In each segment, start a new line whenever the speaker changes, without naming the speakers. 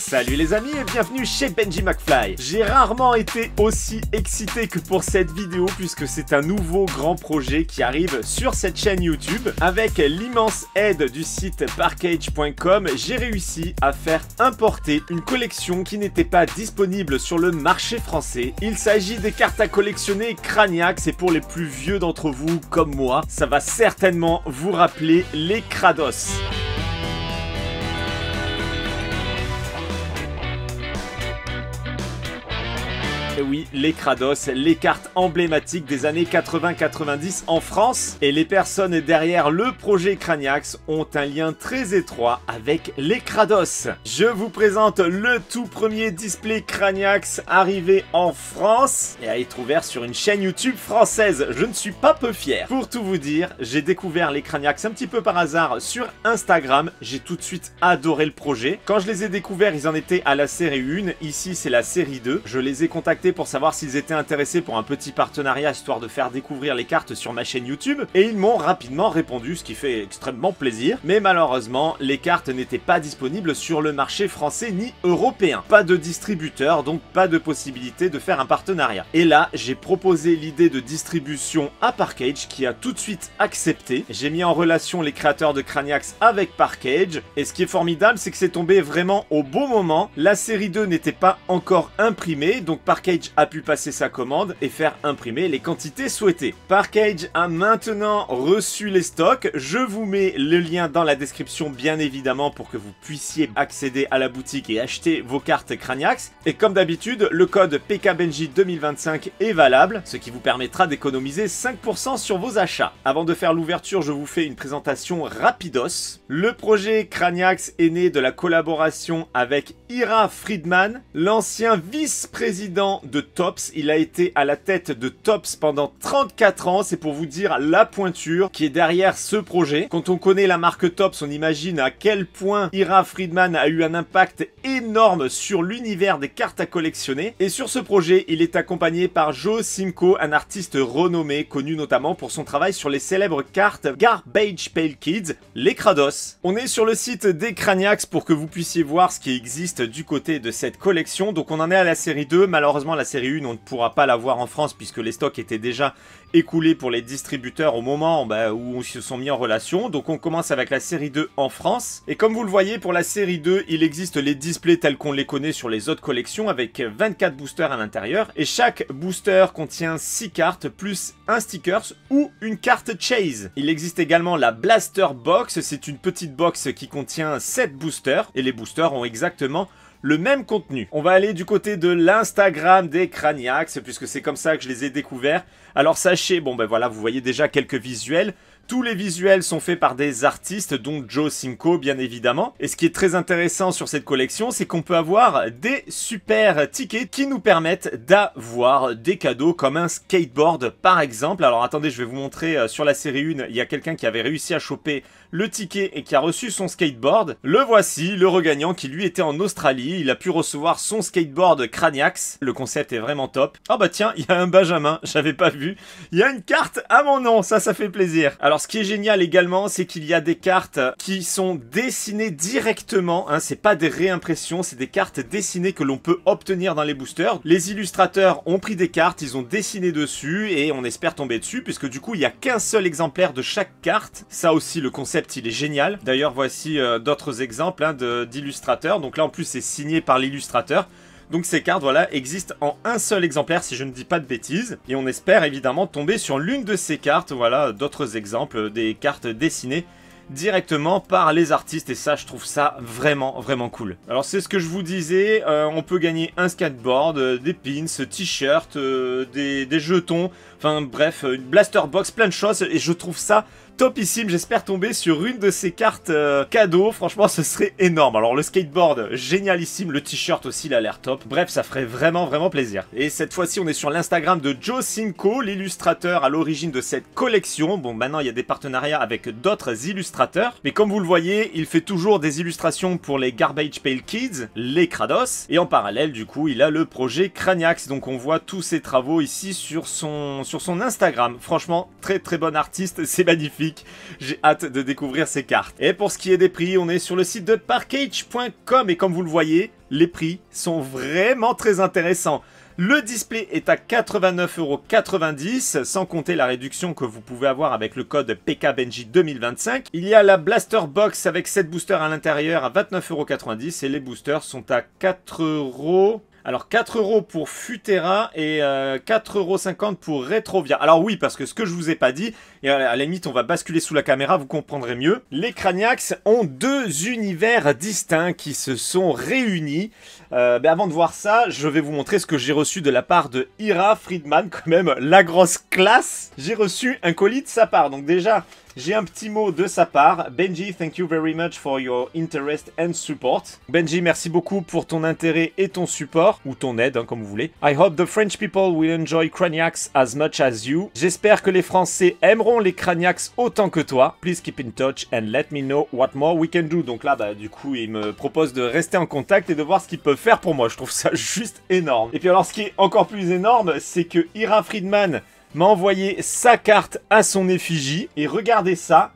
Salut les amis et bienvenue chez Benji McFly. J'ai rarement été aussi excité que pour cette vidéo puisque c'est un nouveau grand projet qui arrive sur cette chaîne YouTube. Avec l'immense aide du site Parkage.com, j'ai réussi à faire importer une collection qui n'était pas disponible sur le marché français. Il s'agit des cartes à collectionner Craniax et pour les plus vieux d'entre vous comme moi, ça va certainement vous rappeler les Krados. Et oui, les Krados, les cartes emblématiques des années 80-90 en France. Et les personnes derrière le projet Craniax ont un lien très étroit avec les Krados. Je vous présente le tout premier display Craniax arrivé en France et à être ouvert sur une chaîne YouTube française. Je ne suis pas peu fier. Pour tout vous dire, j'ai découvert les Craniax un petit peu par hasard sur Instagram. J'ai tout de suite adoré le projet. Quand je les ai découverts, ils en étaient à la série 1. Ici, c'est la série 2. Je les ai contactés pour savoir s'ils étaient intéressés pour un petit partenariat histoire de faire découvrir les cartes sur ma chaîne YouTube et ils m'ont rapidement répondu, ce qui fait extrêmement plaisir. Mais malheureusement, les cartes n'étaient pas disponibles sur le marché français ni européen. Pas de distributeur, donc pas de possibilité de faire un partenariat. Et là, j'ai proposé l'idée de distribution à Parkage qui a tout de suite accepté. J'ai mis en relation les créateurs de Craniax avec Parkage et ce qui est formidable, c'est que c'est tombé vraiment au bon moment. La série 2 n'était pas encore imprimée, donc Parkage a pu passer sa commande et faire imprimer les quantités souhaitées. Parkage a maintenant reçu les stocks. Je vous mets le lien dans la description bien évidemment pour que vous puissiez accéder à la boutique et acheter vos cartes Craniax. Et comme d'habitude, le code PKBenji 2025 est valable, ce qui vous permettra d'économiser 5% sur vos achats. Avant de faire l'ouverture, je vous fais une présentation rapidos. Le projet Craniax est né de la collaboration avec Ira Friedman, l'ancien vice-président de Topps. Il a été à la tête de Topps pendant 34 ans, c'est pour vous dire la pointure qui est derrière ce projet. Quand on connaît la marque Topps, on imagine à quel point Ira Friedman a eu un impact énorme sur l'univers des cartes à collectionner. Et sur ce projet, il est accompagné par Joe Simcoe, un artiste renommé, connu notamment pour son travail sur les célèbres cartes Garbage Pail Kids, les Krados. On est sur le site des Craniax pour que vous puissiez voir ce qui existe du côté de cette collection. Donc on en est à la série 2, malheureusement la série 1 on ne pourra pas la voir en France puisque les stocks étaient déjà écoulés pour les distributeurs au moment où ils se sont mis en relation. Donc on commence avec la série 2 en France. Et comme vous le voyez, pour la série 2, il existe les displays tels qu'on les connaît sur les autres collections avec 24 boosters à l'intérieur. Et chaque booster contient 6 cartes plus un stickers ou une carte Chase. Il existe également la Blaster Box. C'est une petite box qui contient 7 boosters. Et les boosters ont exactement le même contenu. On va aller du côté de l'Instagram des Craniax puisque c'est comme ça que je les ai découverts. Alors sachez, voilà, vous voyez déjà quelques visuels. Tous les visuels sont faits par des artistes, dont Joe Simcoe bien évidemment. Et ce qui est très intéressant sur cette collection, c'est qu'on peut avoir des super tickets qui nous permettent d'avoir des cadeaux comme un skateboard par exemple. Alors attendez, je vais vous montrer sur la série 1, il y a quelqu'un qui avait réussi à choper le ticket et qui a reçu son skateboard. Le voici, le regagnant qui lui était en Australie. Il a pu recevoir son skateboard Craniax. Le concept est vraiment top. Oh bah tiens, il y a un Benjamin, j'avais pas vu. Il y a une carte à mon nom, ça fait plaisir. Alors ce qui est génial également, c'est qu'il y a des cartes qui sont dessinées directement. C'est pas des réimpressions, c'est des cartes dessinées que l'on peut obtenir dans les boosters. Les illustrateurs ont pris des cartes, ils ont dessiné dessus et on espère tomber dessus puisque du coup il n'y a qu'un seul exemplaire de chaque carte. Ça aussi, le concept il est génial. D'ailleurs voici d'autres exemples d'illustrateurs. Donc là en plus c'est signé par l'illustrateur. Donc ces cartes voilà existent en un seul exemplaire si je ne dis pas de bêtises. Et on espère évidemment tomber sur l'une de ces cartes. Voilà d'autres exemples des cartes dessinées directement par les artistes et ça je trouve ça vraiment cool. Alors c'est ce que je vous disais, on peut gagner un skateboard, des pins, t-shirts, des jetons, enfin bref, une blaster box, plein de choses et je trouve ça topissime. J'espère tomber sur une de ces cartes cadeaux. Franchement, ce serait énorme. Alors, le skateboard, génialissime. Le t-shirt aussi, il a l'air top. Bref, ça ferait vraiment plaisir. Et cette fois-ci, on est sur l'Instagram de Joe Simcoe, l'illustrateur à l'origine de cette collection. Bon, maintenant, il y a des partenariats avec d'autres illustrateurs. Mais comme vous le voyez, il fait toujours des illustrations pour les Garbage Pail Kids, les Krados. Et en parallèle, du coup, il a le projet Craniax. Donc, on voit tous ses travaux ici sur son Instagram. Franchement, très bon artiste. C'est magnifique. magnifique. J'ai hâte de découvrir ces cartes. Et pour ce qui est des prix, on est sur le site de parkage.com et comme vous le voyez, les prix sont vraiment très intéressants. Le display est à 89,90 € sans compter la réduction que vous pouvez avoir avec le code PKBenji 2025. Il y a la Blaster Box avec 7 boosters à l'intérieur à 29,90 € et les boosters sont à 4 €. Alors 4 € pour Futera et 4,50 € pour Retrovia. Alors oui, parce que ce que je vous ai pas dit, et à la limite on va basculer sous la caméra, vous comprendrez mieux. Les Craniax ont 2 univers distincts qui se sont réunis. Avant de voir ça, je vais vous montrer ce que j'ai reçu de la part de Ira Friedman, quand même la grosse classe. J'ai reçu un colis de sa part, donc déjà... J'ai un petit mot de sa part. Benji, thank you very much for your interest and support. Benji, merci beaucoup pour ton intérêt et ton support, ou ton aide, hein, comme vous voulez. I hope the French people will enjoy Craniax as much as you. J'espère que les Français aimeront les Craniax autant que toi. Please keep in touch and let me know what more we can do. Donc là, du coup, il me propose de rester en contact et de voir ce qu'ils peuvent faire pour moi. Je trouve ça juste énorme. Et puis alors, ce qui est encore plus énorme, c'est que Ira Friedman m'a envoyé sa carte à son effigie. Et regardez ça,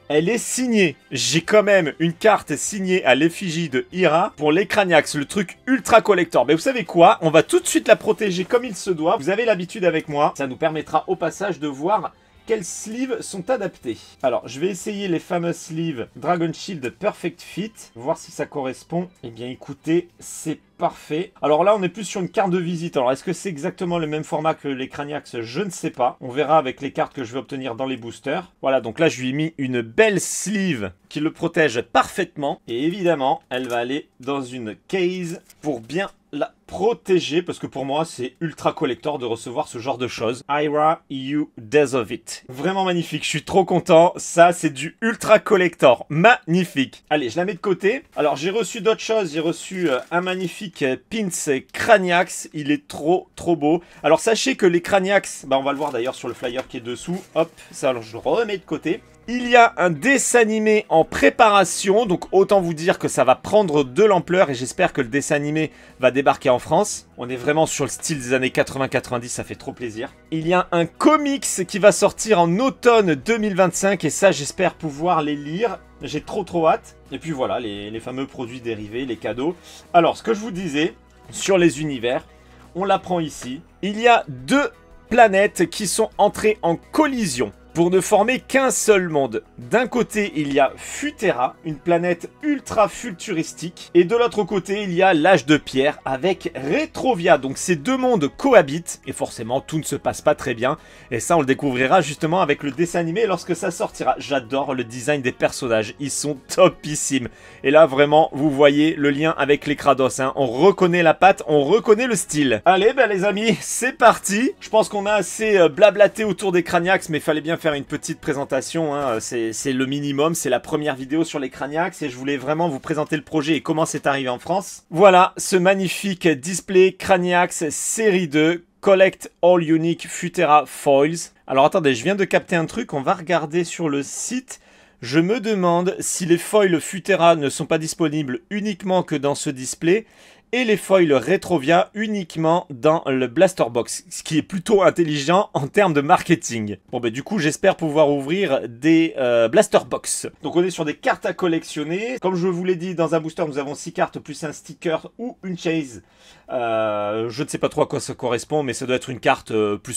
elle est signée. J'ai quand même une carte signée à l'effigie de Ira pour les Craniax, le truc ultra collector. Mais vous savez quoi? On va tout de suite la protéger comme il se doit. Vous avez l'habitude avec moi. Ça nous permettra au passage de voir quels sleeves sont adaptés. Alors, je vais essayer les fameux sleeves Dragon Shield Perfect Fit. Voir si ça correspond. Eh bien, écoutez, c'est parfait. Alors là, on est plus sur une carte de visite. Alors, est-ce que c'est exactement le même format que les Craniax? Je ne sais pas. On verra avec les cartes que je vais obtenir dans les boosters. Voilà, donc là, je lui ai mis une belle sleeve qui le protège parfaitement. Et évidemment, elle va aller dans une case pour bien la protéger, parce que pour moi, c'est ultra collector de recevoir ce genre de choses. Ira, you deserve it. Vraiment magnifique, je suis trop content. Ça, c'est du ultra collector. Magnifique. Allez, je la mets de côté. Alors, j'ai reçu d'autres choses. J'ai reçu un magnifique pins Craniax. Il est trop beau. Alors, sachez que les Craniax, on va le voir d'ailleurs sur le flyer qui est dessous. Hop, ça, alors je le remets de côté. Il y a un dessin animé en préparation, donc autant vous dire que ça va prendre de l'ampleur et j'espère que le dessin animé va débarquer en France. On est vraiment sur le style des années 80-90, ça fait trop plaisir. Il y a un comics qui va sortir en automne 2025 et ça j'espère pouvoir les lire. J'ai trop hâte. Et puis voilà, les fameux produits dérivés, les cadeaux. Alors, ce que je vous disais sur les univers, on l'apprend ici. Il y a 2 planètes qui sont entrées en collision pour ne former qu'un seul monde. D'un côté, il y a Futera, une planète ultra futuristique. Et de l'autre côté, il y a l'âge de pierre avec Retrovia. Donc ces 2 mondes cohabitent. Et forcément, tout ne se passe pas très bien. Et ça, on le découvrira justement avec le dessin animé lorsque ça sortira. J'adore le design des personnages. Ils sont topissimes. Et là, vraiment, vous voyez le lien avec les Kratos. Hein. On reconnaît la patte, on reconnaît le style. Allez, les amis, c'est parti. Je pense qu'on a assez blablaté autour des Craniax, mais il fallait bien faire une petite présentation, hein. C'est le minimum, c'est la première vidéo sur les Craniax et je voulais vraiment vous présenter le projet et comment c'est arrivé en France. Voilà ce magnifique display Craniax série 2 Collect All Unique Futera Foils. Alors attendez, je viens de capter un truc, on va regarder sur le site. Je me demande si les foils Futera ne sont pas disponibles uniquement que dans ce display et les foils Retrovia uniquement dans le Blaster Box, ce qui est plutôt intelligent en termes de marketing. Bon du coup j'espère pouvoir ouvrir des Blaster Box. Donc on est sur des cartes à collectionner. Comme je vous l'ai dit, dans un booster nous avons 6 cartes plus un sticker ou une chase. Je ne sais pas trop à quoi ça correspond, mais ça doit être une carte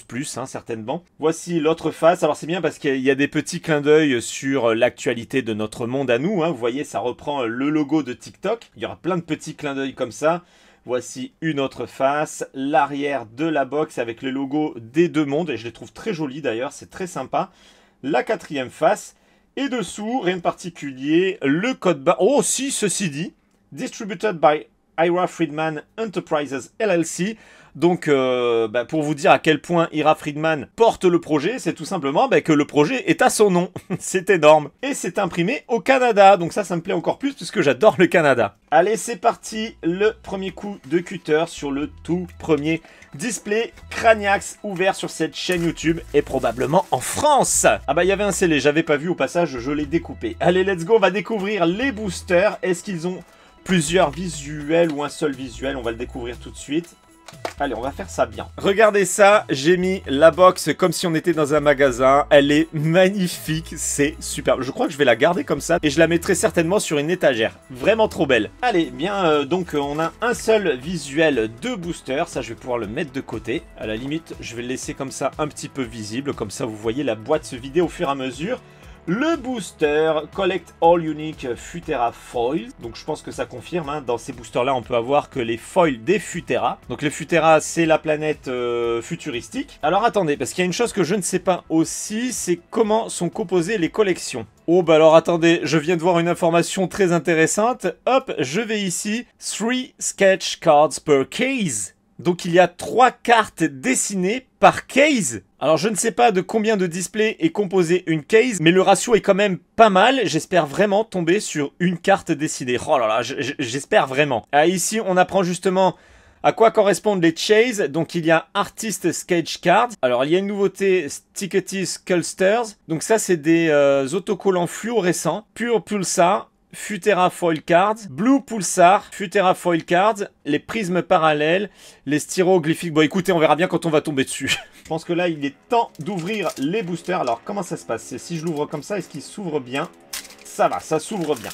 plus, hein, certainement. Voici l'autre face. Alors c'est bien parce qu'il y a des petits clins d'œil sur l'actualité de notre monde à nous. Hein. Vous voyez, ça reprend le logo de TikTok. Il y aura plein de petits clins d'œil comme ça. Voici une autre face, l'arrière de la box avec le logo des 2 mondes. Et je les trouve très jolis d'ailleurs, c'est très sympa. La 4e face. Et dessous, rien de particulier, le code barre. Oh si, ceci dit, distributed by Ira Friedman Enterprises LLC. Donc, pour vous dire à quel point Ira Friedman porte le projet, c'est tout simplement que le projet est à son nom. C'est énorme. Et c'est imprimé au Canada. Donc ça me plaît encore plus puisque j'adore le Canada. Allez, c'est parti. Le premier coup de cutter sur le tout premier display Craniax ouvert sur cette chaîne YouTube et probablement en France. Ah il y avait un scellé, j'avais pas vu au passage, je l'ai découpé. Allez, let's go, on va découvrir les boosters. Est-ce qu'ils ont plusieurs visuels ou un seul visuel? On va le découvrir tout de suite. Allez, on va faire ça bien. Regardez ça, j'ai mis la box comme si on était dans un magasin. Elle est magnifique, c'est superbe. Je crois que je vais la garder comme ça et je la mettrai certainement sur une étagère. Vraiment trop belle. Allez, bien, donc on a un seul visuel de booster. Ça, je vais pouvoir le mettre de côté. À la limite, je vais le laisser comme ça un petit peu visible. Comme ça, vous voyez la boîte se vider au fur et à mesure. Le booster Collect All Unique Futera Foils. Donc je pense que ça confirme, hein. Dans ces boosters là on peut avoir que les foils des Futera. Donc les Futera c'est la planète futuristique. Alors attendez, parce qu'il y a une chose que je ne sais pas aussi, c'est comment sont composées les collections. Oh bah alors attendez, je viens de voir une information très intéressante. Hop, je vais ici. 3 sketch cards per case. Donc il y a 3 cartes dessinées par case. Alors je ne sais pas de combien de displays est composé une case, mais le ratio est quand même pas mal. J'espère vraiment tomber sur une carte dessinée. Oh là là, j'espère vraiment. Ah, ici on apprend justement à quoi correspondent les chases. Donc il y a Artist Sketch Cards. Alors il y a une nouveauté, Stickety Sculptors. Donc ça c'est des autocollants fluorescents. Pure Pulsar. Futera Foil Cards, Blue Pulsar, Futera Foil Cards, les prismes parallèles, les styroglyphiques. Bon écoutez, on verra bien quand on va tomber dessus. Je pense que là il est temps d'ouvrir les boosters. Alors comment ça se passe? Si je l'ouvre comme ça, est-ce qu'il s'ouvre bien? Ça va, ça s'ouvre bien.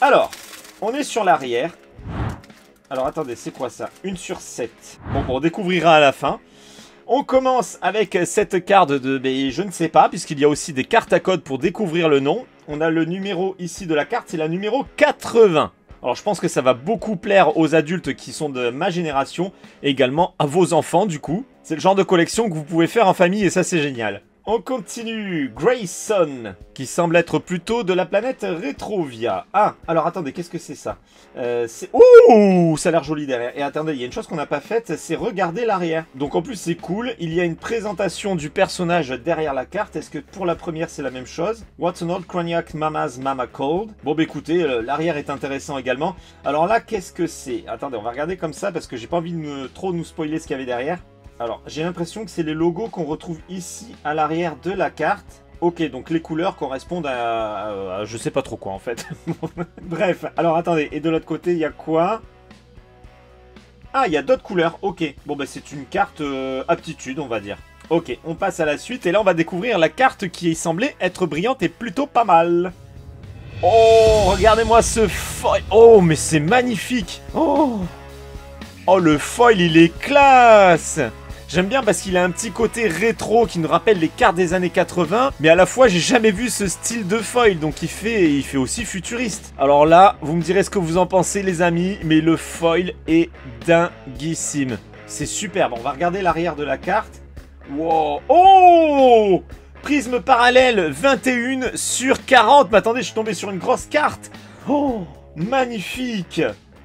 Alors, on est sur l'arrière. Alors attendez, c'est quoi ça? 1 sur 7. Bon, on découvrira à la fin. On commence avec cette carte de... Mais je ne sais pas, puisqu'il y a aussi des cartes à code pour découvrir le nom. On a le numéro ici de la carte, c'est la numéro 80. Alors je pense que ça va beaucoup plaire aux adultes qui sont de ma génération, et également à vos enfants du coup. C'est le genre de collection que vous pouvez faire en famille et ça c'est génial. On continue, Grayson, qui semble être plutôt de la planète Retrovia. Ah, alors attendez, qu'est-ce que c'est ça? Ouh, ça a l'air joli derrière. Et attendez, il y a une chose qu'on n'a pas faite, c'est regarder l'arrière. Donc en plus c'est cool, il y a une présentation du personnage derrière la carte. Est-ce que pour la première c'est la même chose? What's an old Craniac Mama's Mama Called? Bon bah écoutez, l'arrière est intéressant également. Alors là, qu'est-ce que c'est? Attendez, on va regarder comme ça parce que j'ai pas envie de trop nous spoiler ce qu'il y avait derrière. Alors, j'ai l'impression que c'est les logos qu'on retrouve ici à l'arrière de la carte. Ok, donc les couleurs correspondent à je sais pas trop quoi en fait. Bref, alors attendez, et de l'autre côté, il y a quoi? Ah, il y a d'autres couleurs, ok. Bon, bah c'est une carte aptitude, on va dire. Ok, on passe à la suite, et là on va découvrir la carte qui semblait être brillante et plutôt pas mal. Oh, regardez-moi ce foil. Oh, mais c'est magnifique. Oh, le foil, il est classe. J'aime bien parce qu'il a un petit côté rétro qui nous rappelle les cartes des années 80, mais à la fois j'ai jamais vu ce style de foil, donc il fait aussi futuriste. Alors là, vous me direz ce que vous en pensez les amis, mais le foil est dinguissime. C'est superbe, on va regarder l'arrière de la carte. Wow. Oh, prisme parallèle 21 sur 40, mais attendez, je suis tombé sur une grosse carte. Oh, magnifique.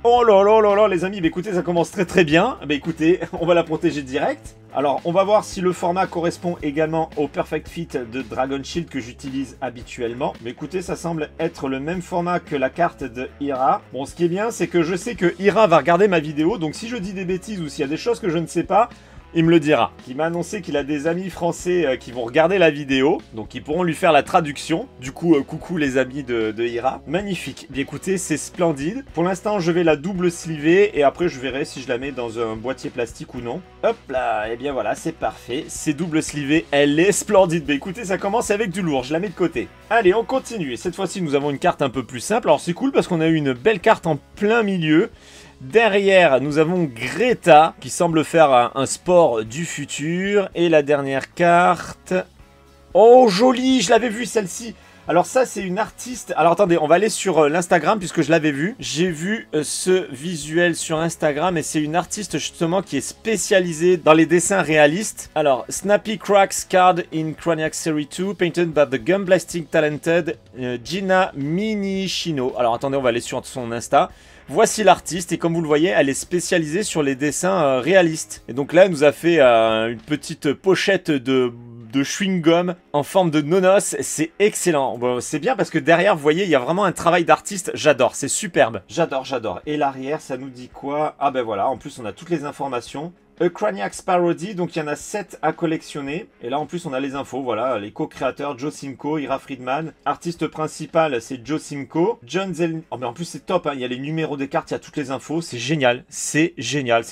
Oh là là là là les amis, bah écoutez ça commence très bien, bah écoutez on va la protéger direct. Alors on va voir si le format correspond également au Perfect Fit de Dragon Shield que j'utilise habituellement. Mais écoutez ça semble être le même format que la carte de Ira. Bon ce qui est bien c'est que je sais que Ira va regarder ma vidéo, donc si je dis des bêtises ou s'il y a des choses que je ne sais pas, il me le dira. Il m'a annoncé qu'il a des amis français qui vont regarder la vidéo, donc ils pourront lui faire la traduction. Du coup, coucou les amis de Ira. Magnifique. Bien écoutez, c'est splendide. Pour l'instant, je vais la double sliver et après je verrai si je la mets dans un boîtier plastique ou non. Hop là, et bien voilà, c'est parfait. C'est double slivé, elle est splendide. Mais écoutez, ça commence avec du lourd, je la mets de côté. Allez, on continue. Et cette fois-ci, nous avons une carte un peu plus simple. Alors c'est cool parce qu'on a eu une belle carte en plein milieu. Derrière, nous avons Greta, qui semble faire un sport du futur. Et la dernière carte... Oh, jolie, je l'avais vue celle-ci. Alors ça, c'est une artiste... Alors attendez, on va aller sur l'Instagram, puisque je l'avais vu. J'ai vu ce visuel sur Instagram, et c'est une artiste, justement, qui est spécialisée dans les dessins réalistes. Alors, Snappy Cracks Card in Craniac Series 2, painted by the Gun Blasting Talented Gina Minichino. Alors attendez, on va aller sur son Insta. Voici l'artiste et comme vous le voyez, elle est spécialisée sur les dessins réalistes. Et donc là, elle nous a fait une petite pochette de chewing-gum en forme de nonos. C'est excellent. Bon, c'est bien parce que derrière, vous voyez, il y a vraiment un travail d'artiste. J'adore, c'est superbe. J'adore, j'adore. Et l'arrière, ça nous dit quoi? Ah ben voilà, en plus on a toutes les informations. A Craniacs Parody, donc il y en a 7 à collectionner. Et là en plus on a les infos, voilà, les co-créateurs Joe Simcoe, Ira Friedman. Artiste principal c'est Joe Simcoe. John Zell... Oh mais en plus c'est top, hein. Il y a les numéros des cartes, il y a toutes les infos, c'est génial, c'est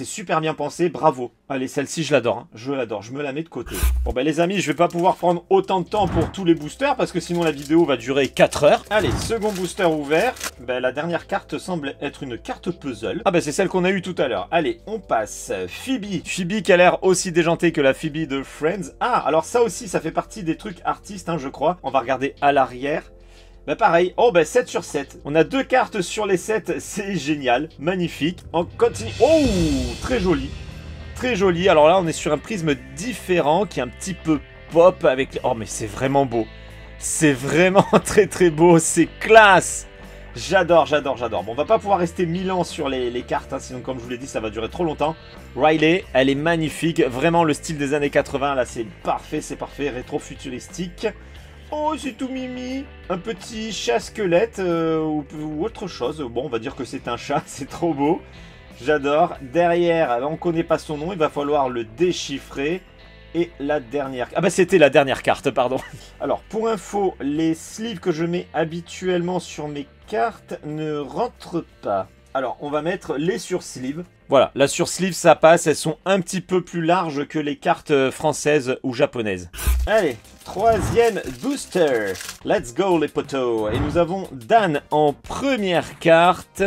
super bien pensé, bravo. Allez, celle-ci je l'adore, hein. Je l'adore, je me la mets de côté. Bon bah les amis, je vais pas pouvoir prendre autant de temps pour tous les boosters parce que sinon la vidéo va durer 4 heures. Allez, second booster ouvert. Bah, la dernière carte semble être une carte puzzle. Ah bah c'est celle qu'on a eue tout à l'heure. Allez, on passe. Phoebe. Phoebe qui a l'air aussi déjantée que la Phoebe de Friends. Ah, alors ça aussi, ça fait partie des trucs artistes, hein, je crois. On va regarder à l'arrière. Bah pareil, oh bah 7 sur 7. On a 2 cartes sur les 7, c'est génial, magnifique. On continue. Oh, très joli. Très joli. Alors là, on est sur un prisme différent qui est un petit peu pop avec... Oh mais c'est vraiment beau. C'est vraiment très très beau, c'est classe. J'adore, j'adore, j'adore. Bon, on va pas pouvoir rester 1000 ans sur les cartes, hein, sinon comme je vous l'ai dit, ça va durer trop longtemps. Riley, elle est magnifique. Vraiment le style des années 80, là c'est parfait, rétro-futuristique. Oh, c'est tout mimi. Un petit chat squelette ou autre chose. Bon, on va dire que c'est un chat, c'est trop beau. J'adore. Derrière, on connaît pas son nom, il va falloir le déchiffrer. Et la dernière... Ah bah c'était la dernière carte, pardon. Alors, pour info, les sleeves que je mets habituellement sur mes cartes ne rentrent pas. Alors, on va mettre les sursleeves. Voilà, la sursleeve, ça passe. Elles sont un petit peu plus larges que les cartes françaises ou japonaises. Allez, troisième booster. Let's go les potos. Et nous avons Dan en première carte.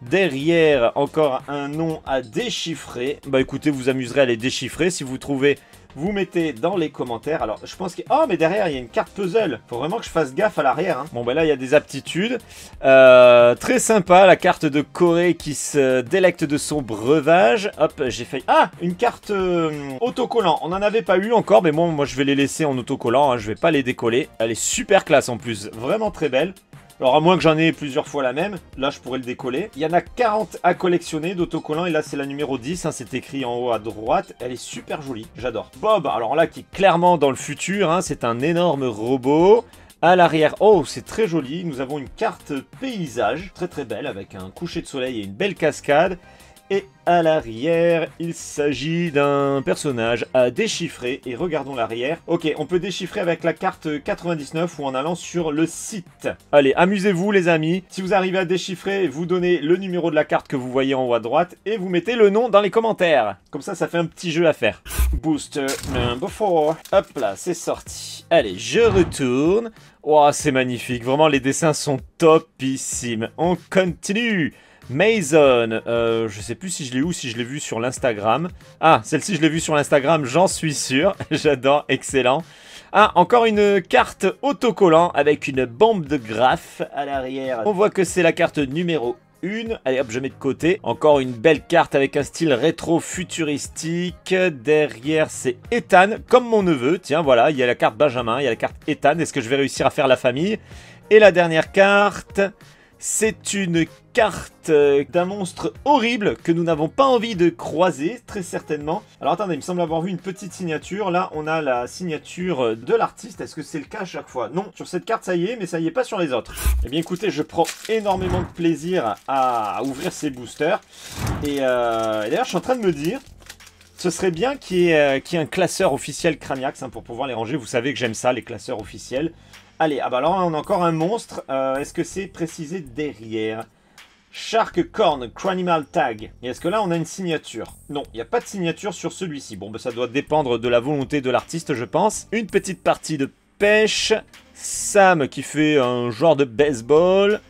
Derrière, encore un nom à déchiffrer. Bah écoutez, vous amuserez à les déchiffrer. Si vous trouvez... Vous mettez dans les commentaires. Alors, je pense que... Oh, mais derrière, il y a une carte puzzle. Faut vraiment que je fasse gaffe à l'arrière. Hein. Bon, ben là, il y a des aptitudes. Très sympa, la carte de Corée qui se délecte de son breuvage. Hop, j'ai failli... Ah, une carte autocollant. On n'en avait pas eu encore, mais bon, moi, je vais les laisser en autocollant. Hein. Je vais pas les décoller. Elle est super classe en plus. Vraiment très belle. Alors à moins que j'en ai plusieurs fois la même, là je pourrais le décoller. Il y en a 40 à collectionner d'autocollants et là c'est la numéro 10, hein, c'est écrit en haut à droite. Elle est super jolie, j'adore. Bob, alors là qui est clairement dans le futur, hein, c'est un énorme robot. À l'arrière, oh c'est très joli, nous avons une carte paysage, très très belle avec un coucher de soleil et une belle cascade. Et à l'arrière, il s'agit d'un personnage à déchiffrer. Et regardons l'arrière. Ok, on peut déchiffrer avec la carte 99 ou en allant sur le site. Allez, amusez-vous les amis. Si vous arrivez à déchiffrer, vous donnez le numéro de la carte que vous voyez en haut à droite. Et vous mettez le nom dans les commentaires. Comme ça fait un petit jeu à faire. Booster number 4. Hop là, c'est sorti. Allez, je retourne. Wow, c'est magnifique. Vraiment, les dessins sont topissimes. On continue. Mason, je sais plus si je l'ai ou si je l'ai vu sur l'Instagram. Ah, celle-ci je l'ai vue sur l'Instagram, j'en suis sûr. J'adore, excellent. Ah, encore une carte autocollant avec une bombe de graphes à l'arrière. On voit que c'est la carte numéro 1. Allez hop, je mets de côté. Encore une belle carte avec un style rétro-futuristique. Derrière, c'est Ethan, comme mon neveu. Tiens, voilà, il y a la carte Benjamin, il y a la carte Ethan. Est-ce que je vais réussir à faire la famille? Et la dernière carte... C'est une carte d'un monstre horrible que nous n'avons pas envie de croiser, très certainement. Alors attendez, il me semble avoir vu une petite signature. Là, on a la signature de l'artiste. Est-ce que c'est le cas à chaque fois? Non, sur cette carte, ça y est, mais ça y est pas sur les autres. Eh bien écoutez, je prends énormément de plaisir à ouvrir ces boosters. Et d'ailleurs, je suis en train de me dire... Ce serait bien qu'il y ait un classeur officiel Craniacs hein, pour pouvoir les ranger. Vous savez que j'aime ça, les classeurs officiels. Allez, ah bah alors on a encore un monstre. Est-ce que c'est précisé derrière? Shark Corn Cranimal Tag. Et est-ce que là on a une signature? Non, il n'y a pas de signature sur celui-ci. Bon, bah, ça doit dépendre de la volonté de l'artiste, je pense. Une petite partie de pêche. Sam qui fait un genre de baseball.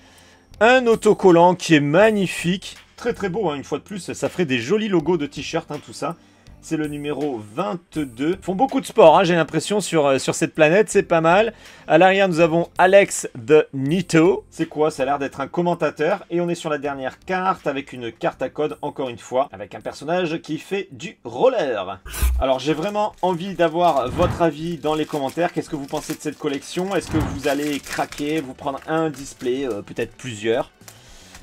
Un autocollant qui est magnifique. Très très beau, hein, une fois de plus. Ça ferait des jolis logos de t-shirt, hein, tout ça. C'est le numéro 22. Ils font beaucoup de sport, hein, j'ai l'impression, sur cette planète. C'est pas mal. À l'arrière, nous avons Alex de Nito. C'est quoi? Ça a l'air d'être un commentateur. Et on est sur la dernière carte avec une carte à code, encore une fois, avec un personnage qui fait du roller. Alors, j'ai vraiment envie d'avoir votre avis dans les commentaires. Qu'est-ce que vous pensez de cette collection? Est-ce que vous allez craquer, vous prendre un display, peut-être plusieurs?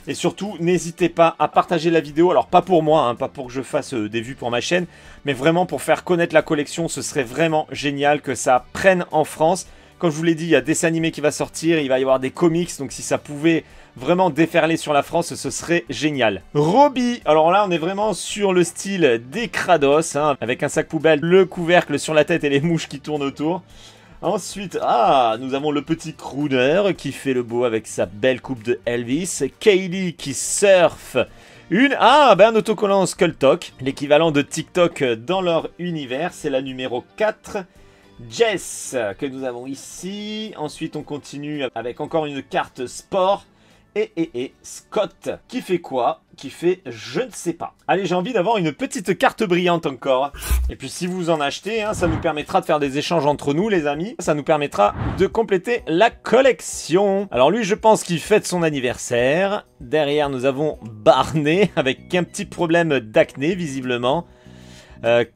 Et surtout, n'hésitez pas à partager la vidéo. Alors, pas pour moi, hein, pas pour que je fasse des vues pour ma chaîne, mais vraiment pour faire connaître la collection. Ce serait vraiment génial que ça prenne en France. Comme je vous l'ai dit, il y a des dessin animé qui va sortir, il va y avoir des comics. Donc, si ça pouvait vraiment déferler sur la France, ce serait génial. Robbie, alors là on est vraiment sur le style des Kratos, hein, avec un sac poubelle, le couvercle sur la tête et les mouches qui tournent autour. Ensuite, nous avons le petit crooner qui fait le beau avec sa belle coupe de Elvis. Kaylee qui surfe un autocollant Skulltalk, l'équivalent de TikTok dans leur univers, c'est la numéro 4. Jess, que nous avons ici. Ensuite, on continue avec encore une carte sport. Et Scott, qui fait quoi? Qui fait je ne sais pas. Allez, j'ai envie d'avoir une petite carte brillante encore. Et puis si vous en achetez, ça nous permettra de faire des échanges entre nous, les amis. Ça nous permettra de compléter la collection. Alors lui, je pense qu'il fête son anniversaire. Derrière, nous avons Barney, avec un petit problème d'acné, visiblement.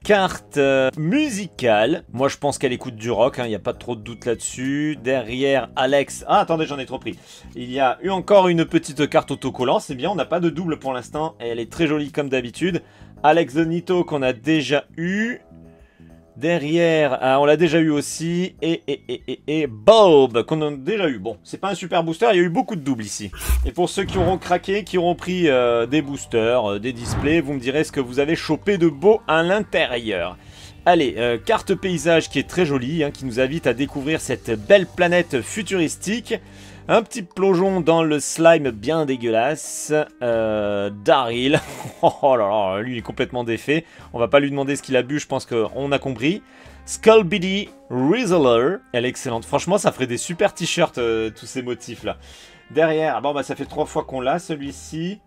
Carte musicale. Moi, je pense qu'elle écoute du rock. Il n'y a pas trop de doute là-dessus. Derrière, Alex. Ah, attendez, j'en ai trop pris. Il y a eu encore une petite carte autocollant. C'est bien, on n'a pas de double pour l'instant. Elle est très jolie comme d'habitude. Alex the Nito qu'on a déjà eu. Derrière, on l'a déjà eu aussi. Et Bob, qu'on a déjà eu. Bon, c'est pas un super booster, il y a eu beaucoup de doubles ici. Et pour ceux qui auront craqué, qui auront pris des boosters, des displays, vous me direz ce que vous avez chopé de beau à l'intérieur. Allez, carte paysage qui est très jolie, qui nous invite à découvrir cette belle planète futuristique. Un petit plongeon dans le slime bien dégueulasse. Daryl. Oh là là, lui il est complètement défait. On va pas lui demander ce qu'il a bu, je pense qu'on a compris. Skullbiddy Rizzler. Elle est excellente. Franchement, ça ferait des super t-shirts, tous ces motifs là. Derrière, ça fait 3 fois qu'on l'a, celui-ci.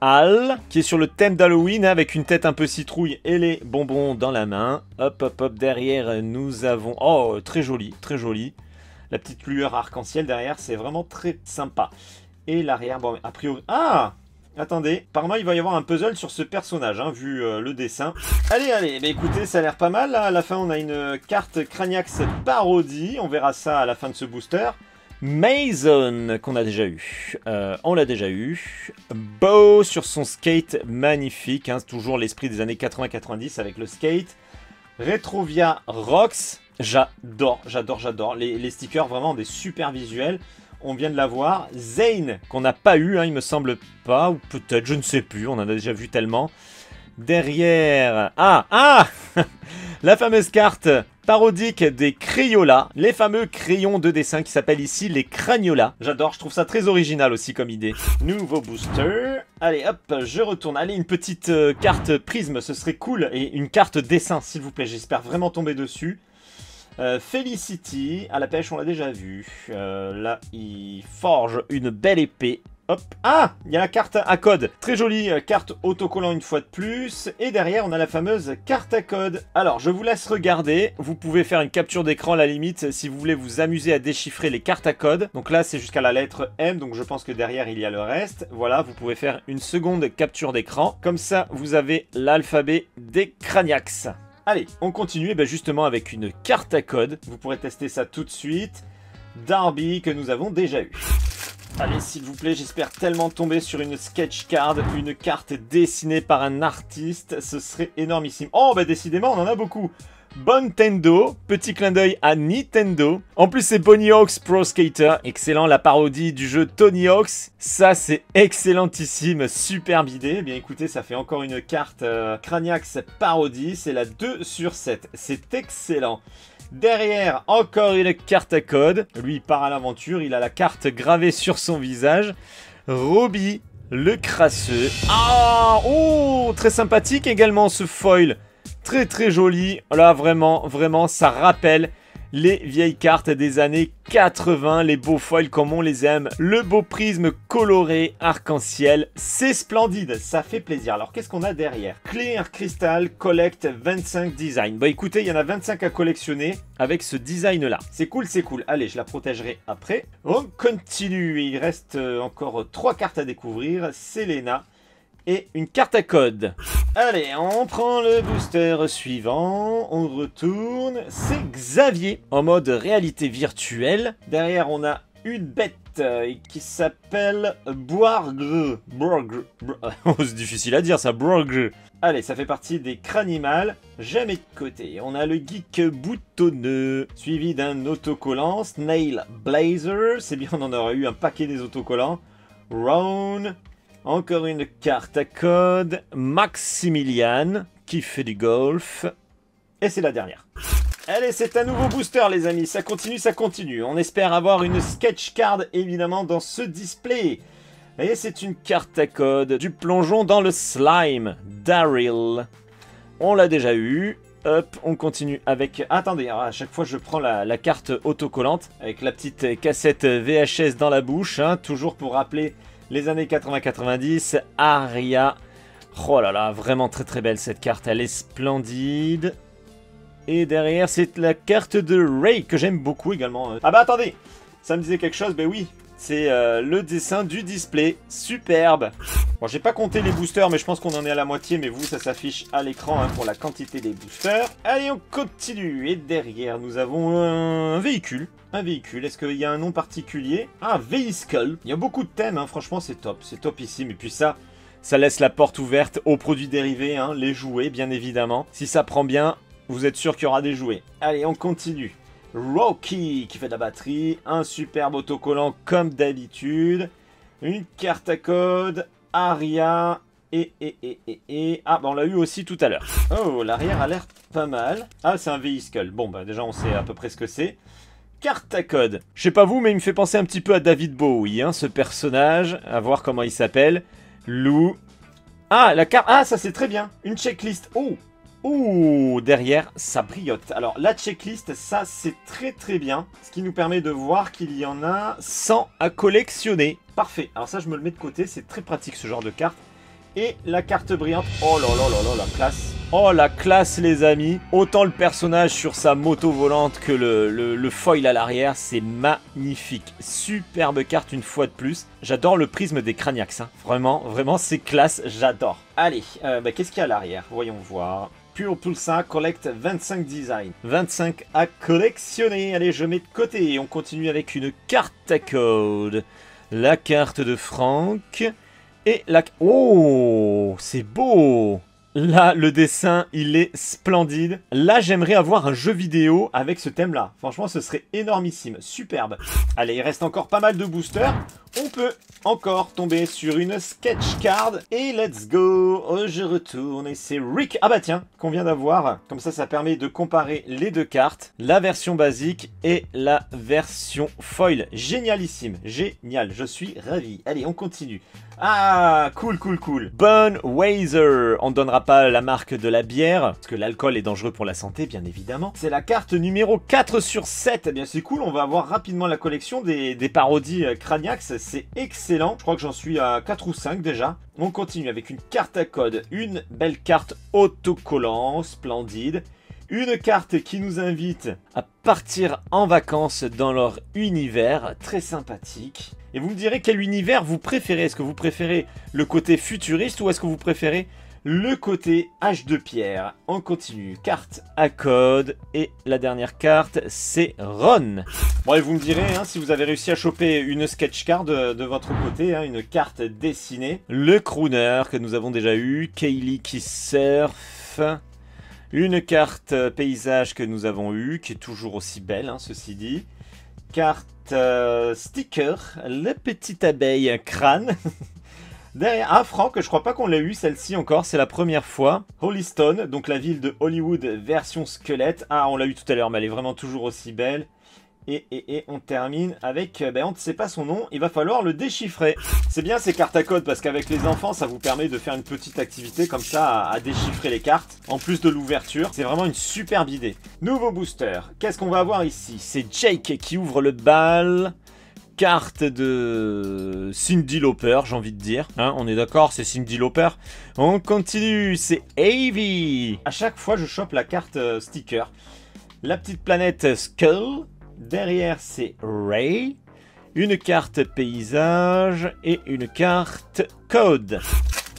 Al, qui est sur le thème d'Halloween, avec une tête un peu citrouille et les bonbons dans la main. Hop, hop, hop. Derrière, nous avons... Oh, très joli, très joli. La petite lueur arc-en-ciel derrière, c'est vraiment très sympa. Et l'arrière, bon, a priori... Ah! Attendez, apparemment il va y avoir un puzzle sur ce personnage, vu le dessin. Allez, écoutez, ça a l'air pas mal. Là. À la fin, on a une carte Craniax parodie. On verra ça à la fin de ce booster. Mason, qu'on a déjà eu. On l'a déjà eu. Beau sur son skate, magnifique. Toujours l'esprit des années 80-90 avec le skate. Retrovia Rox. J'adore. Les stickers, vraiment des super visuels. On vient de l'avoir. Zane, qu'on n'a pas eu, il me semble pas. Ou peut-être, je ne sais plus. On en a déjà vu tellement. Derrière... La fameuse carte parodique des Crayola. Les fameux crayons de dessin qui s'appellent ici les Craniola. J'adore, je trouve ça très original aussi comme idée. Nouveau booster. Allez, hop, je retourne. Allez, une petite carte prisme, ce serait cool. Et une carte dessin, s'il vous plaît. J'espère vraiment tomber dessus. Felicity, à la pêche on l'a déjà vu. Là il forge une belle épée. Hop. Il y a la carte à code. Très jolie carte autocollant une fois de plus. Et derrière on a la fameuse carte à code. Alors je vous laisse regarder. Vous pouvez faire une capture d'écran à la limite si vous voulez vous amuser à déchiffrer les cartes à code. Donc là c'est jusqu'à la lettre M. Donc je pense que derrière il y a le reste. Voilà, vous pouvez faire une seconde capture d'écran. Comme ça vous avez l'alphabet des Craniax. Allez, on continue justement avec une carte à code. Vous pourrez tester ça tout de suite. Darby, que nous avons déjà eu. Allez, s'il vous plaît, j'espère tellement tomber sur une sketch card, une carte dessinée par un artiste. Ce serait énormissime. Oh, décidément, on en a beaucoup. Bontendo, petit clin d'œil à Nintendo. En plus, c'est Bonnie Hawks Pro Skater. Excellent, la parodie du jeu Tony Hawk's. Ça, c'est excellentissime, superbe idée. Eh bien, écoutez, ça fait encore une carte Craniax parodie. C'est la 2 sur 7. C'est excellent. Derrière, encore une carte à code. Lui, il part à l'aventure. Il a la carte gravée sur son visage. Robbie, le crasseux. Très sympathique également ce foil. Très très joli, là vraiment, ça rappelle les vieilles cartes des années 80, les beaux foils comme on les aime, le beau prisme coloré, arc-en-ciel, c'est splendide, ça fait plaisir. Alors qu'est-ce qu'on a derrière? Clear Crystal Collect 25 Design. Écoutez, il y en a 25 à collectionner avec ce design là. C'est cool, allez, je la protégerai après. On continue, il reste encore 3 cartes à découvrir, Selena. Et une carte à code. Allez, on prend le booster suivant. On retourne. C'est Xavier en mode réalité virtuelle. Derrière, on a une bête qui s'appelle Boargre. C'est difficile à dire ça, Boargre. Allez, ça fait partie des Cranimals. Jamais de côté. On a le geek boutonneux, suivi d'un autocollant. Snail Blazer. C'est bien, on en aurait eu un paquet des autocollants. Ron. Encore une carte à code. Maximilian, qui fait du golf. Et c'est la dernière. Allez, c'est un nouveau booster, les amis. Ça continue, ça continue. On espère avoir une sketch card, évidemment, dans ce display. Et c'est une carte à code du plongeon dans le slime. Daryl. On l'a déjà eu. Hop, on continue avec... Attendez, à chaque fois je prends la carte autocollante avec la petite cassette VHS dans la bouche, hein, toujours pour rappeler les années 80-90. Aria. Oh là là, vraiment très très belle cette carte, elle est splendide. Et derrière, c'est la carte de Ray que j'aime beaucoup également. Ah bah attendez, ça me disait quelque chose, ben oui. C'est le dessin du display, superbe. Bon, j'ai pas compté les boosters, mais je pense qu'on en est à la moitié. Mais vous, ça s'affiche à l'écran hein, pour la quantité des boosters. Allez, on continue. Et derrière, nous avons un véhicule. Un véhicule, est-ce qu'il y a un nom particulier? Ah, Vehicle. Il y a beaucoup de thèmes, hein. Franchement, c'est top. C'est topissime. Et puis ça laisse la porte ouverte aux produits dérivés, hein, les jouets, bien évidemment. Si ça prend bien, vous êtes sûr qu'il y aura des jouets. Allez, on continue. Rocky qui fait de la batterie, un superbe autocollant comme d'habitude, une carte à code, Aria, ah bah on l'a eu aussi tout à l'heure. Oh, l'arrière a l'air pas mal. Ah, c'est un véhicule. Bon bah déjà on sait à peu près ce que c'est. Carte à code. Je sais pas vous, mais il me fait penser un petit peu à David Bowie, hein, ce personnage. À voir comment il s'appelle. Lou. Ah, la carte. Ah, ça c'est très bien. Une checklist. Oh. Ouh, derrière, ça briote. Alors, la checklist, ça, c'est très très bien. Ce qui nous permet de voir qu'il y en a 100 à collectionner. Parfait. Alors ça, je me le mets de côté. C'est très pratique, ce genre de carte. Et la carte brillante. Oh là là là là, la classe. Oh, la classe, les amis. Autant le personnage sur sa moto volante que le foil à l'arrière. C'est magnifique. Superbe carte, une fois de plus. J'adore le prisme des Craniax. Hein. Vraiment, vraiment, c'est classe. J'adore. Allez, qu'est-ce qu'il y a à l'arrière? Voyons voir. Pure Pulsar Collect 25 designs. 25 à collectionner. Allez, je mets de côté. Et on continue avec une carte à code. La carte de Franck. Et la... Oh, c'est beau. Là, le dessin, il est splendide. Là, j'aimerais avoir un jeu vidéo avec ce thème-là. Franchement, ce serait énormissime. Superbe. Allez, il reste encore pas mal de boosters. On peut encore tomber sur une sketch card. Et let's go. Oh, je retourne et c'est Rick. Ah bah tiens, qu'on vient d'avoir. Comme ça permet de comparer les deux cartes. La version basique et la version foil. Génialissime. Génial. Je suis ravi. Allez, on continue. Ah, cool, cool, cool. Budweiser. On ne donnera pas la marque de la bière, parce que l'alcool est dangereux pour la santé, bien évidemment. C'est la carte numéro 4 sur 7. Eh bien, c'est cool. On va avoir rapidement la collection des parodies Craniax. C'est excellent. Je crois que j'en suis à 4 ou 5 déjà. On continue avec une carte à code. Une belle carte autocollant, splendide. Une carte qui nous invite à partir en vacances dans leur univers, très sympathique. Et vous me direz quel univers vous préférez. Est-ce que vous préférez le côté futuriste ou est-ce que vous préférez le côté âge de pierre? On continue. Carte à code. Et la dernière carte, c'est Ron. Bon, et vous me direz hein, si vous avez réussi à choper une sketch card de votre côté, hein, une carte dessinée. Le crooner que nous avons déjà eu. Kaylee qui surfe. Une carte paysage que nous avons eue, qui est toujours aussi belle, hein, ceci dit. Carte sticker, la petite abeille crâne. Derrière, ah, Franck, je crois pas qu'on l'a eu celle-ci encore, c'est la première fois. Holystone, donc la ville de Hollywood version squelette. Ah, on l'a eu tout à l'heure, mais elle est vraiment toujours aussi belle. Et on termine avec, on ne sait pas son nom, il va falloir le déchiffrer. C'est bien ces cartes à code parce qu'avec les enfants, ça vous permet de faire une petite activité comme ça à déchiffrer les cartes. En plus de l'ouverture, c'est vraiment une superbe idée. Nouveau booster, qu'est-ce qu'on va avoir ici? C'est Jake qui ouvre le bal. Carte de Cyndi Lauper, j'ai envie de dire. Hein, on est d'accord, c'est Cyndi Lauper. On continue, c'est Avy. À chaque fois, je chope la carte sticker. La petite planète Skull. Derrière, c'est Ray. Une carte paysage et une carte code.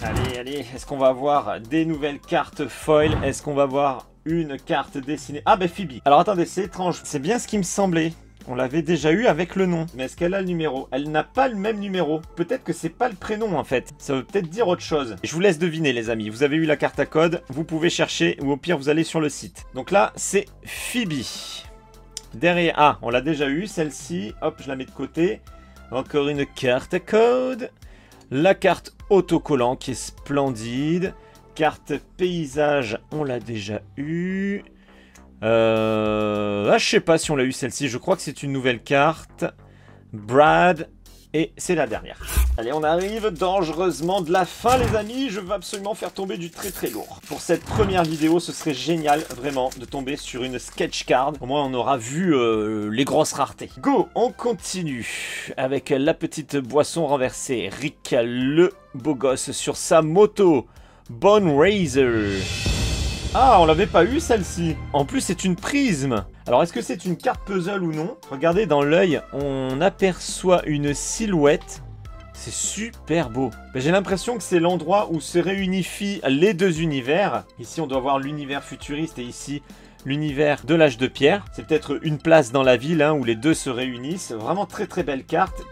Allez, allez, est-ce qu'on va avoir des nouvelles cartes foil? Est-ce qu'on va avoir une carte dessinée? Ah, ben Phoebe. Alors attendez, c'est étrange. C'est bien ce qui me semblait. On l'avait déjà eu avec le nom. Mais est-ce qu'elle a le numéro? Elle n'a pas le même numéro. Peut-être que c'est pas le prénom en fait. Ça veut peut-être dire autre chose. Je vous laisse deviner les amis. Vous avez eu la carte à code. Vous pouvez chercher ou au pire vous allez sur le site. Donc là, c'est Phoebe. Derrière, ah, on l'a déjà eu, celle-ci, hop, je la mets de côté. Encore une carte à code. La carte autocollant qui est splendide. Carte paysage, on l'a déjà eu. Ah, je sais pas si on l'a eu celle-ci. Je crois que c'est une nouvelle carte. Brad. Et c'est la dernière. Allez, on arrive dangereusement de la fin, les amis. Je veux absolument faire tomber du très très lourd. Pour cette première vidéo, ce serait génial, vraiment, de tomber sur une sketch card. Au moins, on aura vu les grosses raretés. Go, on continue avec la petite boisson renversée. Rick, le beau gosse, sur sa moto. Bone Razor. Ah, on l'avait pas eu celle-ci. En plus, c'est une prisme. Alors, est-ce que c'est une carte puzzle ou non? Regardez, dans l'œil, on aperçoit une silhouette. C'est super beau. J'ai l'impression que c'est l'endroit où se réunifient les deux univers. Ici, on doit voir l'univers futuriste et ici, l'univers de l'âge de pierre. C'est peut-être une place dans la ville où les deux se réunissent. Vraiment très très belle carte.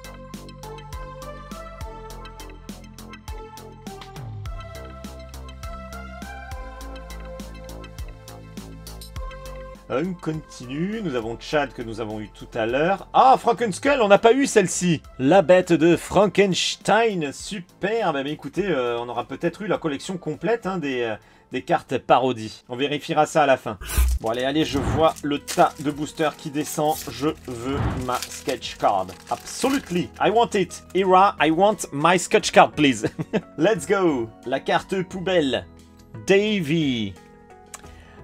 On continue, nous avons Chad que nous avons eu tout à l'heure. Ah, Frankenskull, on n'a pas eu celle-ci. La bête de Frankenstein, superbe. Mais écoutez, on aura peut-être eu la collection complète des cartes parodies. On vérifiera ça à la fin. Bon, allez, je vois le tas de boosters qui descend. Je veux ma sketch card. Absolutely, I want it. Ira, I want my sketch card, please. Let's go. La carte poubelle. Davy.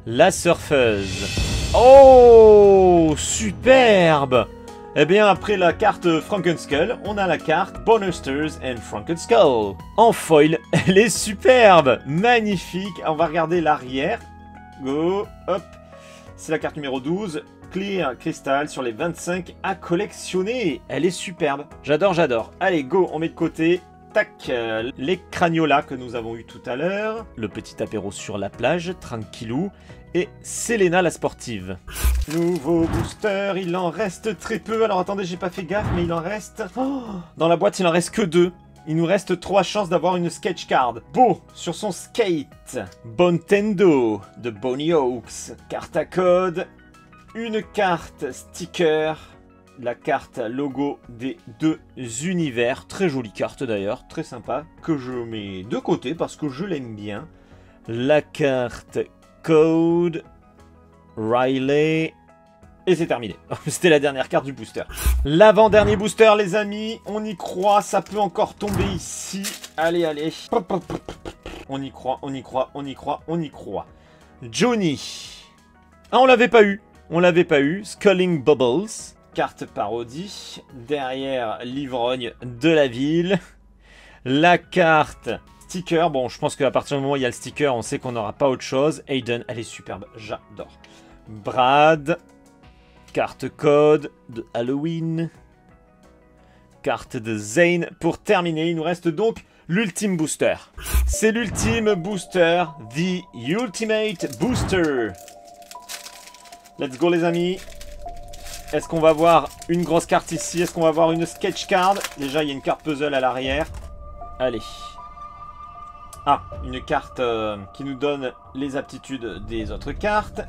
La surfeuse. Oh, superbe! Eh bien, après la carte Frankenskull, on a la carte Bonusters and Frankenskull. En foil, elle est superbe! Magnifique! On va regarder l'arrière. Go, hop. C'est la carte numéro 12. Clear Crystal sur les 25 à collectionner. Elle est superbe. J'adore, j'adore. Allez, go, on met de côté. Tac, les Craniola que nous avons eu tout à l'heure. Le petit apéro sur la plage, tranquillou. Et Selena la sportive. Nouveau booster, il en reste très peu. Alors attendez, j'ai pas fait gaffe, mais il en reste... Oh, dans la boîte, il en reste que 2. Il nous reste 3 chances d'avoir une sketch card. Beau, sur son skate. Bontendo de Bonnie Oaks. Carte à code. Une carte sticker. La carte logo des deux univers. Très jolie carte d'ailleurs, très sympa. Que je mets de côté parce que je l'aime bien. La carte code. Riley. Et c'est terminé. C'était la dernière carte du booster. L'avant-dernier booster, les amis. On y croit, ça peut encore tomber ici. Allez, allez. On y croit, on y croit, on y croit, on y croit. Johnny. Ah, on l'avait pas eu. On l'avait pas eu. Sculling Bubbles. Carte parodie. Derrière, l'ivrogne de la ville. La carte sticker. Bon, je pense qu'à partir du moment où il y a le sticker, on sait qu'on n'aura pas autre chose. Aiden, elle est superbe. J'adore. Brad. Carte code de Halloween. Carte de Zane. Pour terminer, il nous reste donc l'ultime booster. C'est l'ultime booster. The Ultimate Booster. Let's go les amis. Est-ce qu'on va voir une grosse carte ici? Est-ce qu'on va voir une sketch card? Déjà, il y a une carte puzzle à l'arrière. Allez. Ah, une carte qui nous donne les aptitudes des autres cartes.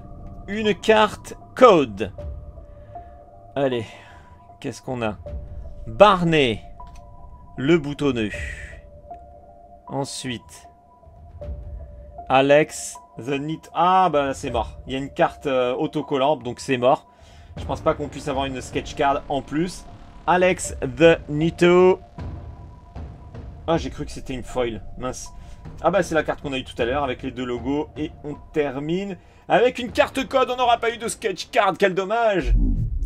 Une carte code. Allez. Qu'est-ce qu'on a? Barney. Le boutonneux. Ensuite. Alex. The Neat. Ah, bah c'est mort. Il y a une carte autocollante, donc c'est mort. Je pense pas qu'on puisse avoir une sketch card en plus. Alex the Nito. Ah, j'ai cru que c'était une foil. Mince. Ah bah c'est la carte qu'on a eu tout à l'heure avec les deux logos. Et on termine avec une carte code. On n'aura pas eu de sketch card. Quel dommage.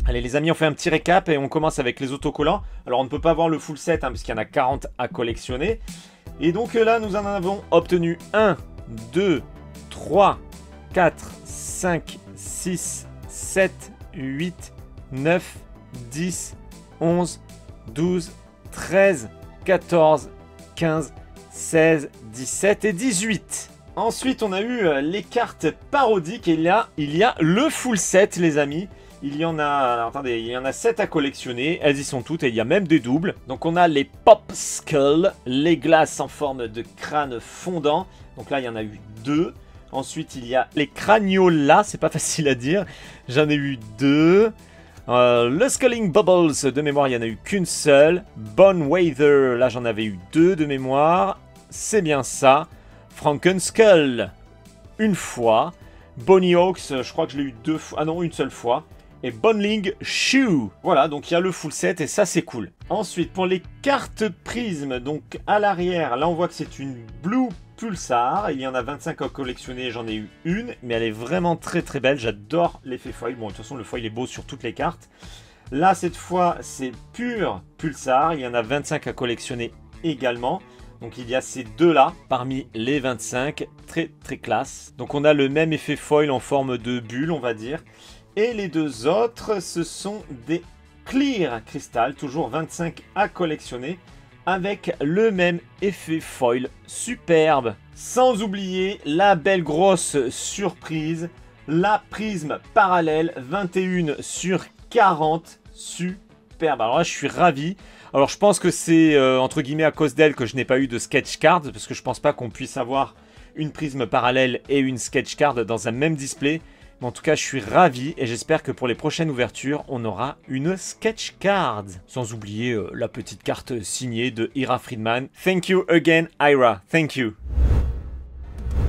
Allez les amis, on fait un petit récap et on commence avec les autocollants. Alors on ne peut pas avoir le full set parce qu'il y en a 40 à collectionner. Et donc là, nous en avons obtenu 1, 2, 3, 4, 5, 6, 7, 8, 9, 10, 11, 12, 13, 14, 15, 16, 17 et 18. Ensuite, on a eu les cartes parodiques et il y a le full set, les amis. Il y en a, alors, attendez, il y en a 7 à collectionner. Elles y sont toutes et il y a même des doubles. Donc on a les Pop Skull, les glaces en forme de crâne fondant. Donc là, il y en a eu 2. Ensuite, il y a les Craniola, c'est pas facile à dire. J'en ai eu 2. Le Sculling Bubbles, de mémoire, il n'y en a eu qu'une seule. Bone Weather, là j'en avais eu 2 de mémoire. C'est bien ça. Frankenskull, une fois. Bonnie Hawks, je crois que je l'ai eu 2 fois. Ah non, une seule fois. Et Bonling Shoe. Voilà, donc il y a le full set et ça c'est cool. Ensuite, pour les cartes prismes, donc à l'arrière, là on voit que c'est une Blue Pulsar. Il y en a 25 à collectionner, j'en ai eu une, mais elle est vraiment très très belle. J'adore l'effet foil. Bon, de toute façon, le foil est beau sur toutes les cartes. Là, cette fois, c'est pur Pulsar. Il y en a 25 à collectionner également. Donc il y a ces deux-là parmi les 25. Très très classe. Donc on a le même effet foil en forme de bulle, on va dire. Et les deux autres, ce sont des Clear Crystal, toujours 25 à collectionner, avec le même effet foil superbe. Sans oublier la belle grosse surprise, la prisme parallèle 21 sur 40, superbe. Alors là, je suis ravi. Alors je pense que c'est entre guillemets à cause d'elle que je n'ai pas eu de sketch card, parce que je pense pas qu'on puisse avoir une prisme parallèle et une sketch card dans un même display. Mais en tout cas, je suis ravi et j'espère que pour les prochaines ouvertures, on aura une sketch card. Sans oublier la petite carte signée de Ira Friedman. Thank you again, Ira. Thank you.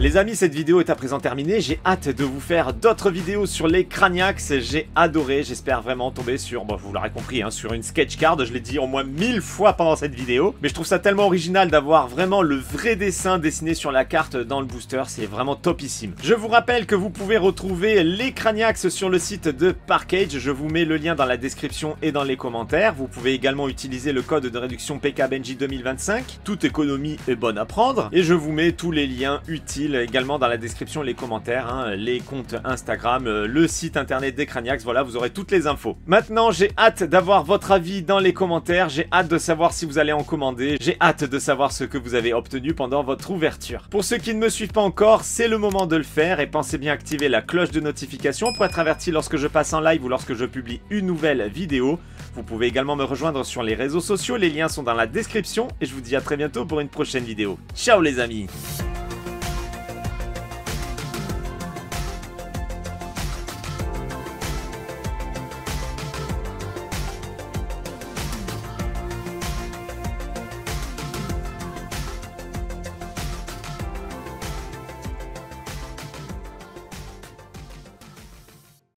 Les amis, cette vidéo est à présent terminée. J'ai hâte de vous faire d'autres vidéos sur les Craniacs. J'ai adoré. J'espère vraiment tomber sur, bon, vous l'aurez compris, hein, sur une sketch card. Je l'ai dit au moins 1000 fois pendant cette vidéo. Mais je trouve ça tellement original d'avoir vraiment le vrai dessin dessiné sur la carte dans le booster. C'est vraiment topissime. Je vous rappelle que vous pouvez retrouver les Craniacs sur le site de Parkage. Je vous mets le lien dans la description et dans les commentaires. Vous pouvez également utiliser le code de réduction PKBenji 2025. Toute économie est bonne à prendre. Et je vous mets tous les liens utiles également dans la description, les commentaires, hein, les comptes Instagram, le site internet des Craniacs, voilà, vous aurez toutes les infos. Maintenant, j'ai hâte d'avoir votre avis dans les commentaires, j'ai hâte de savoir si vous allez en commander, j'ai hâte de savoir ce que vous avez obtenu pendant votre ouverture. Pour ceux qui ne me suivent pas encore, c'est le moment de le faire et pensez bien à activer la cloche de notification pour être averti lorsque je passe en live ou lorsque je publie une nouvelle vidéo. Vous pouvez également me rejoindre sur les réseaux sociaux, les liens sont dans la description et je vous dis à très bientôt pour une prochaine vidéo. Ciao les amis!